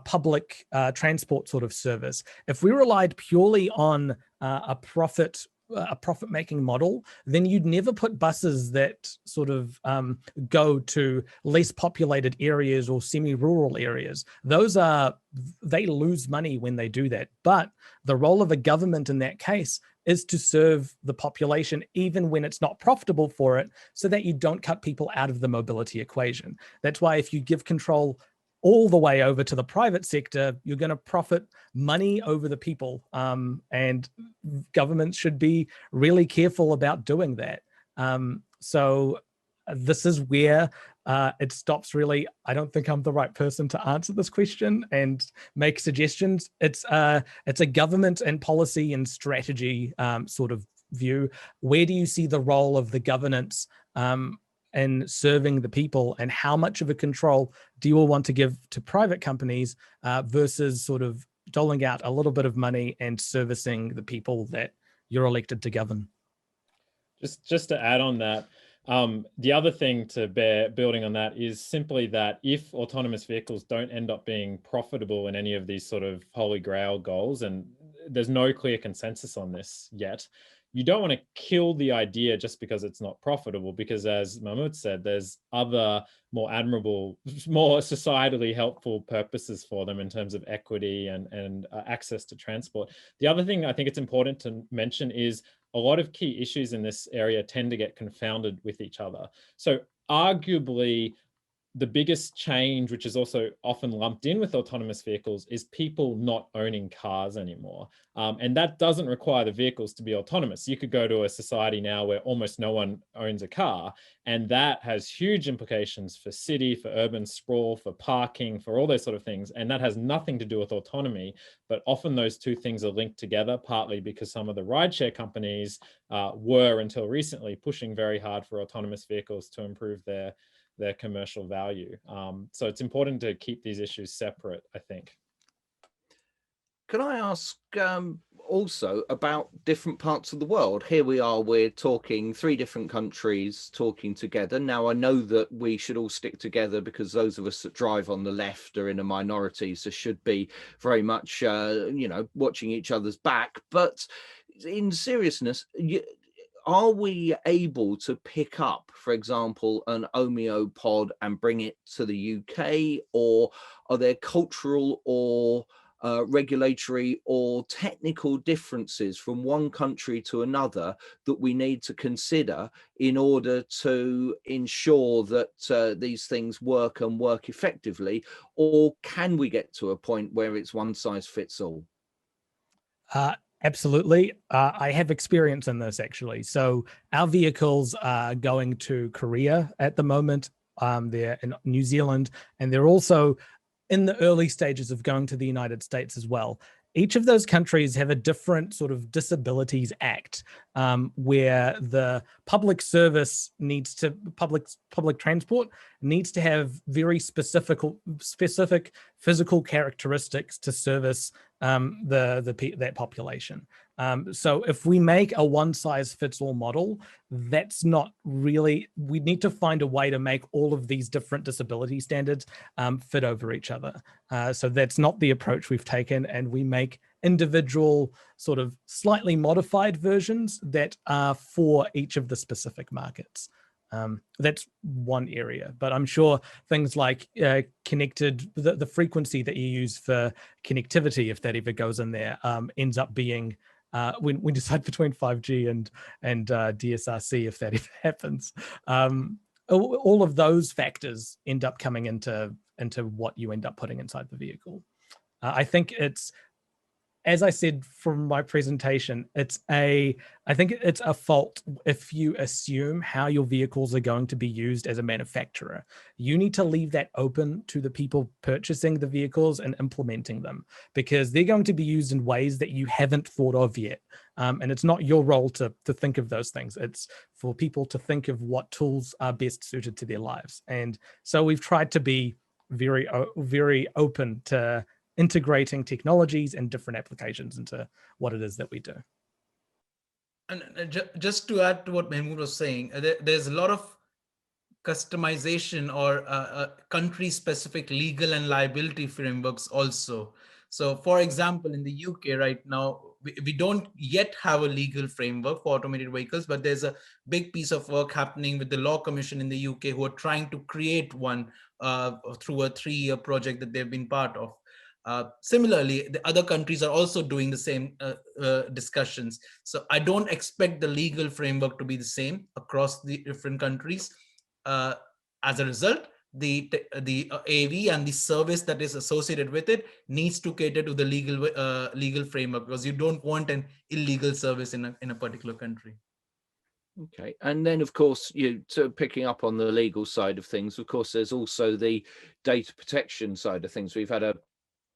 public transport sort of service. If we relied purely on a profit-making model, then you'd never put buses that sort of go to less populated areas or semi-rural areas. They lose money when they do that. But the role of a government in that case is to serve the population, even when it's not profitable for it, so that you don't cut people out of the mobility equation. That's why if you give control all the way over to the private sector, you're going to profit money over the people. And governments should be really careful about doing that. So this is where it stops really. I don't think I'm the right person to answer this question and make suggestions. It's a government and policy and strategy sort of view. Where do you see the role of the governance in serving the people, and how much of a control do you all want to give to private companies versus sort of doling out a little bit of money and servicing the people that you're elected to govern? Just to add on that, the other thing to bear building on that is simply that if autonomous vehicles don't end up being profitable in any of these sort of holy grail goals, and there's no clear consensus on this yet, you don't want to kill the idea just because it's not profitable, because as Mahmoud said, there's other more admirable, more societally helpful purposes for them in terms of equity and access to transport. The other thing I think it's important to mention is a lot of key issues in this area tend to get confounded with each other. So arguably, the biggest change, which is also often lumped in with autonomous vehicles, is people not owning cars anymore. And that doesn't require the vehicles to be autonomous. You could go to a society now where almost no one owns a car, and that has huge implications for city, for urban sprawl, for parking, for all those sort of things. And that has nothing to do with autonomy, but often those two things are linked together, partly because some of the rideshare companies were, until recently, pushing very hard for autonomous vehicles to improve their commercial value. So it's important to keep these issues separate, I think. Can I ask also about different parts of the world? Here we are, we're talking 3 different countries talking together. Now, I know that we should all stick together because those of us that drive on the left are in a minority, so should be very much, watching each other's back. But in seriousness, are we able to pick up, for example, an Omeo pod and bring it to the UK, or are there cultural or regulatory or technical differences from one country to another that we need to consider in order to ensure that these things work and work effectively? Or can we get to a point where it's one size fits all? Absolutely. I have experience in this, actually. So our vehicles are going to Korea at the moment. They're in New Zealand, and they're also in the early stages of going to the United States as well. Each of those countries have a different sort of disabilities act where the public service needs to, public transport needs to have very specific physical characteristics to service that population. So if we make a one size fits all model, that's not really, we need to find a way to make all of these different disability standards fit over each other. So that's not the approach we've taken, and we make individual sort of slightly modified versions that are for each of the specific markets. That's one area, but I'm sure things like the frequency that you use for connectivity, if that ever goes in there, ends up being when we decide between 5G and DSRC, if that ever happens. All of those factors end up coming into what you end up putting inside the vehicle. I think it's, as I said from my presentation, I think it's a fault if you assume how your vehicles are going to be used as a manufacturer. You need to leave that open to the people purchasing the vehicles and implementing them, because they're going to be used in ways that you haven't thought of yet. And it's not your role to think of those things. It's for people to think of what tools are best suited to their lives. And so we've tried to be very, very open to integrating technologies and different applications into what it is that we do. And just to add to what Mahmood was saying, there's a lot of customization or country-specific legal and liability frameworks also. So for example, in the UK right now, we don't yet have a legal framework for automated vehicles, but there's a big piece of work happening with the Law Commission in the UK, who are trying to create one through a 3-year project that they've been part of. Similarly, the other countries are also doing the same discussions. So I don't expect the legal framework to be the same across the different countries. As a result, the AV and the service that is associated with it needs to cater to the legal framework, because you don't want an illegal service in a particular country. Okay, and then of course, picking up on the legal side of things, of course, there's also the data protection side of things. We've had a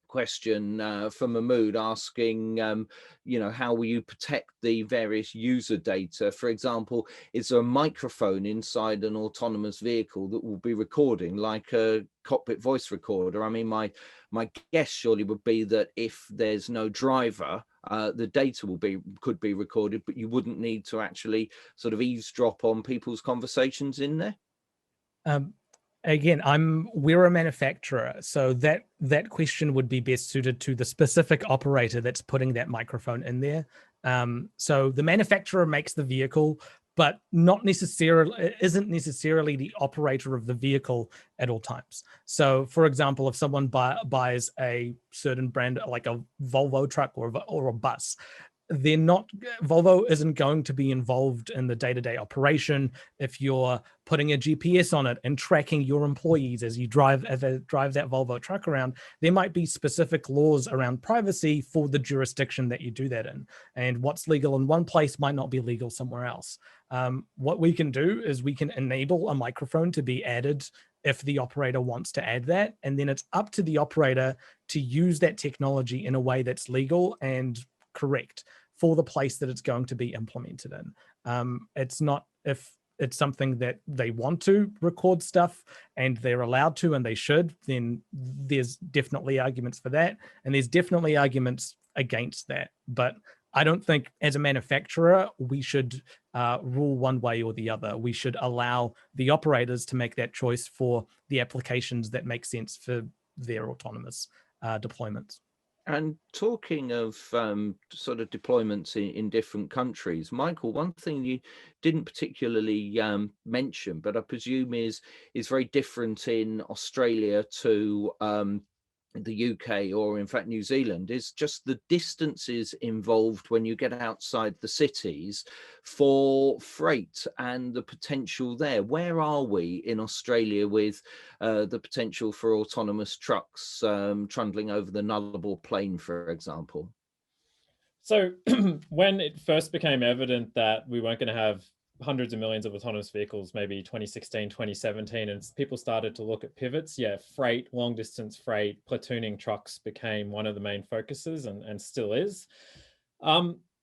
question from Mahmood asking, how will you protect the various user data? For example, is there a microphone inside an autonomous vehicle that will be recording, like a cockpit voice recorder? I mean, my guess surely would be that if there's no driver, the data could be recorded, but you wouldn't need to actually sort of eavesdrop on people's conversations in there. Again, we're a manufacturer, so that question would be best suited to the specific operator that's putting that microphone in there. So the manufacturer makes the vehicle, but isn't necessarily the operator of the vehicle at all times. So for example, if someone buys a certain brand, like a Volvo truck or a bus, Volvo isn't going to be involved in the day-to-day operation. If you're putting a GPS on it and tracking your employees as you drive that Volvo truck around, there might be specific laws around privacy for the jurisdiction that you do that in. And what's legal in one place might not be legal somewhere else. What we can do is we can enable a microphone to be added if the operator wants to add that. And then it's up to the operator to use that technology in a way that's legal and correct for the place that it's going to be implemented in. It's not, if it's something that they want to record stuff and they're allowed to and they should, then there's definitely arguments for that. And there's definitely arguments against that. But I don't think as a manufacturer, we should rule one way or the other. We should allow the operators to make that choice for the applications that make sense for their autonomous deployments. And talking of sort of deployments in different countries, Michael, one thing you didn't particularly mention, but I presume is very different in Australia to the UK, or in fact New Zealand, is just the distances involved when you get outside the cities for freight and the potential there. Where are we in Australia with the potential for autonomous trucks trundling over the Nullarbor Plain, for example? So when it first became evident that we weren't going to have hundreds of millions of autonomous vehicles, maybe 2016, 2017, and people started to look at pivots. Yeah, freight, long distance freight, platooning trucks became one of the main focuses and still is.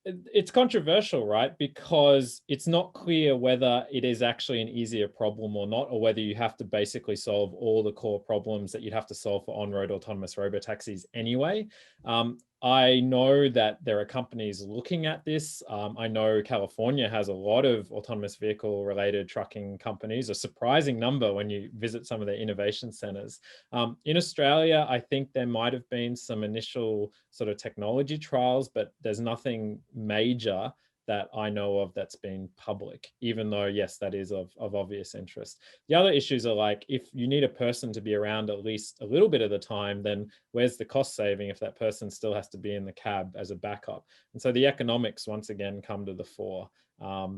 It's controversial, right? Because it's not clear whether it is actually an easier problem or not, or whether you have to basically solve all the core problems that you'd have to solve for on-road autonomous robotaxis anyway. I know that there are companies looking at this. I know California has a lot of autonomous vehicle related trucking companies, a surprising number when you visit some of their innovation centers. In Australia, I think there might have been some initial sort of technology trials, but there's nothing major that I know of that's been public, even though, yes, that is of obvious interest. The other issues are like, if you need a person to be around at least a little bit of the time, then where's the cost saving if that person still has to be in the cab as a backup? And so the economics once again come to the fore.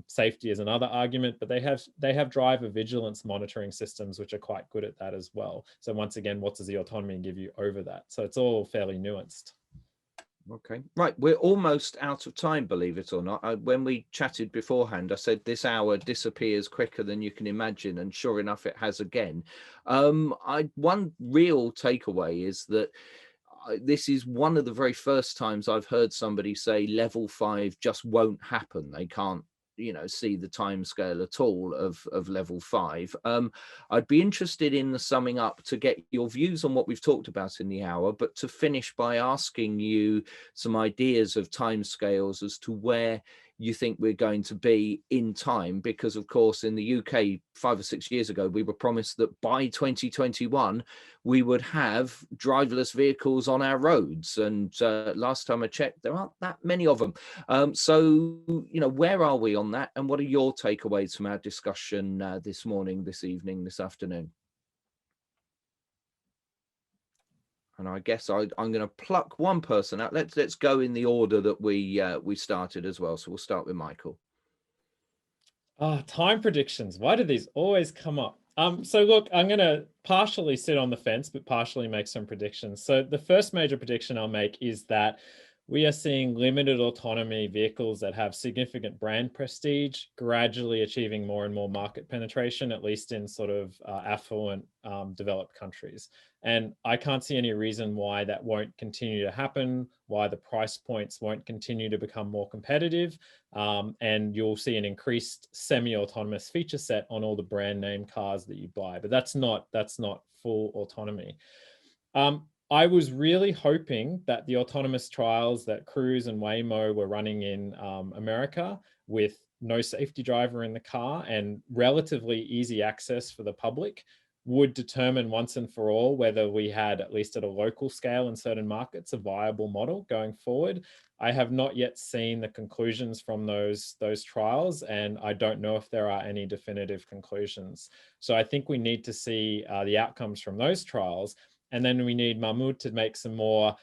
Safety is another argument, but they have driver vigilance monitoring systems, which are quite good at that as well. So once again, what does the autonomy give you over that? So it's all fairly nuanced. Okay, right. We're almost out of time, believe it or not. When we chatted beforehand, I said this hour disappears quicker than you can imagine, and sure enough, it has again. One real takeaway is that this is one of the very first times I've heard somebody say level 5 just won't happen. They can't, see the time scale at all of level 5. I'd be interested in the summing up to get your views on what we've talked about in the hour, but to finish by asking you some ideas of time scales as to where you think we're going to be in time, because of course in the UK 5 or 6 years ago we were promised that by 2021 we would have driverless vehicles on our roads, and last time I checked there aren't that many of them. So where are we on that, and what are your takeaways from our discussion this morning, this evening, this afternoon? And I guess I'm going to pluck one person out. Let's go in the order that we started as well. So we'll start with Michael. Time predictions. Why do these always come up? So look, I'm going to partially sit on the fence, but partially make some predictions. So the first major prediction I'll make is that we are seeing limited autonomy vehicles that have significant brand prestige gradually achieving more and more market penetration, at least in sort of affluent developed countries. And I can't see any reason why that won't continue to happen, why the price points won't continue to become more competitive. And you'll see an increased semi-autonomous feature set on all the brand name cars that you buy, but that's not full autonomy. I was really hoping that the autonomous trials that Cruise and Waymo were running in America, with no safety driver in the car and relatively easy access for the public, would determine once and for all whether we had, at least at a local scale in certain markets, a viable model going forward. I have not yet seen the conclusions from those trials, and I don't know if there are any definitive conclusions. So I think we need to see the outcomes from those trials. And then we need Mahmoud to make some more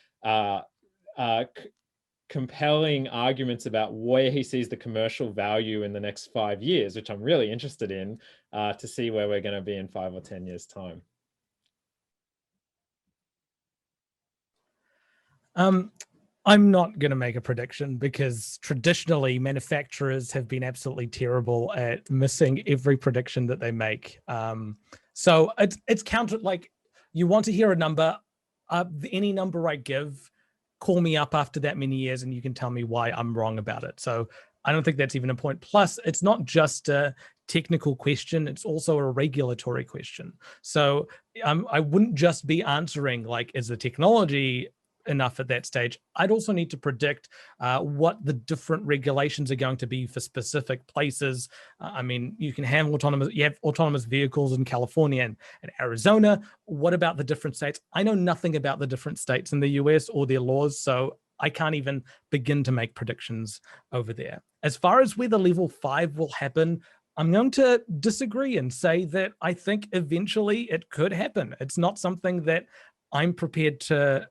compelling arguments about where he sees the commercial value in the next 5 years, which I'm really interested in, to see where we're going to be in 5 or 10 years' time. I'm not going to make a prediction because traditionally manufacturers have been absolutely terrible at missing every prediction that they make. So it's counted, like, you want to hear a number, any number I give, call me up after that many years and you can tell me why I'm wrong about it. So I don't think that's even a point. Plus, it's not just a technical question, it's also a regulatory question. So I wouldn't just be answering, like, is the technology enough at that stage? I'd also need to predict what the different regulations are going to be for specific places. I mean, you have autonomous vehicles in California and Arizona. What about the different states? I know nothing about the different states in the US or their laws, so I can't even begin to make predictions over there. As far as whether level 5 will happen, I'm going to disagree and say that I think eventually it could happen. It's not something that I'm prepared to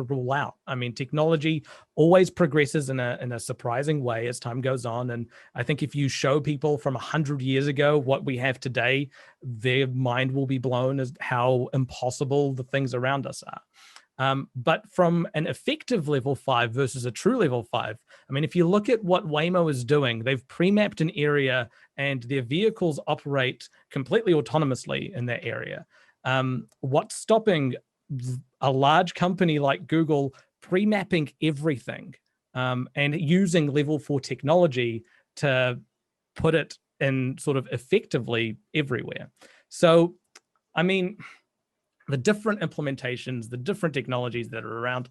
rule out. I mean, technology always progresses in a surprising way as time goes on. And I think if you show people from 100 years ago what we have today, their mind will be blown as how impossible the things around us are. But from an effective level 5 versus a true level 5, I mean, if you look at what Waymo is doing, they've pre-mapped an area and their vehicles operate completely autonomously in that area. What's stopping a large company like Google pre-mapping everything and using level 4 technology to put it in sort of effectively everywhere? So, I mean, the different implementations, the different technologies that are around,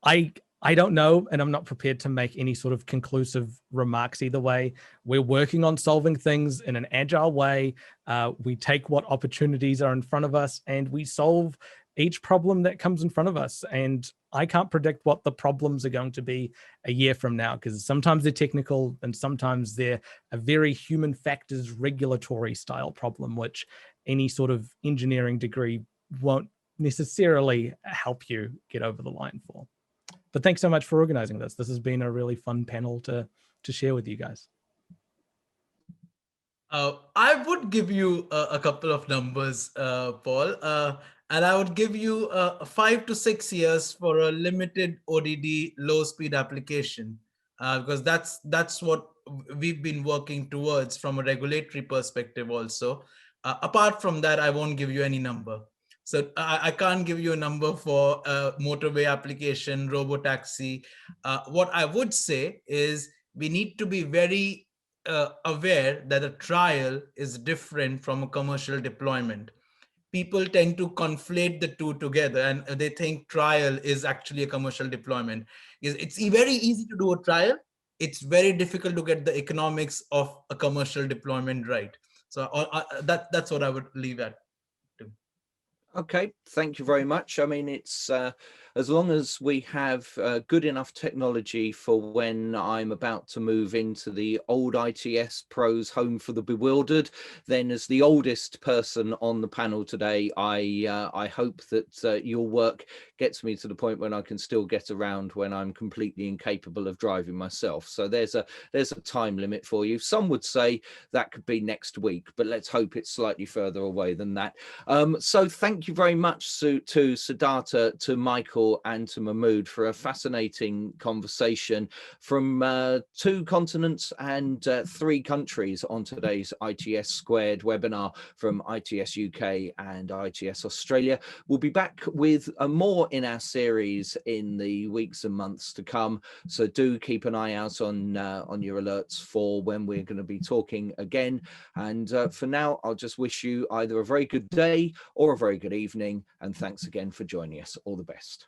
I don't know, and I'm not prepared to make any sort of conclusive remarks either way. We're working on solving things in an agile way. We take what opportunities are in front of us and we solve each problem that comes in front of us. And I can't predict what the problems are going to be a year from now, because sometimes they're technical and sometimes they're a very human factors regulatory style problem, which any sort of engineering degree won't necessarily help you get over the line for. But thanks so much for organizing this. This has been a really fun panel to share with you guys. I would give you a couple of numbers, Paul, and I would give you 5 to 6 years for a limited ODD low-speed application, because that's what we've been working towards from a regulatory perspective also. Apart from that, I won't give you any number. So I can't give you a number for motorway application, robotaxi. What I would say is we need to be very aware that a trial is different from a commercial deployment. People tend to conflate the two together and they think trial is actually a commercial deployment. It's very easy to do a trial. It's very difficult to get the economics of a commercial deployment right. So that's what I would leave at. Okay, thank you very much. I mean, it's as long as we have good enough technology for when I'm about to move into the old ITS Pros Home for the Bewildered, then as the oldest person on the panel today, I hope that your work gets me to the point when I can still get around when I'm completely incapable of driving myself. So there's a time limit for you. Some would say that could be next week, but let's hope it's slightly further away than that. So thank you very much to Siddhartha, to Michael and to Mahmood for a fascinating conversation from 2 continents and 3 countries on today's ITS Squared webinar from ITS UK and ITS Australia. We'll be back with more in our series in the weeks and months to come. So do keep an eye out on your alerts for when we're going to be talking again. And for now, I'll just wish you either a very good day or a very good evening. And thanks again for joining us. All the best.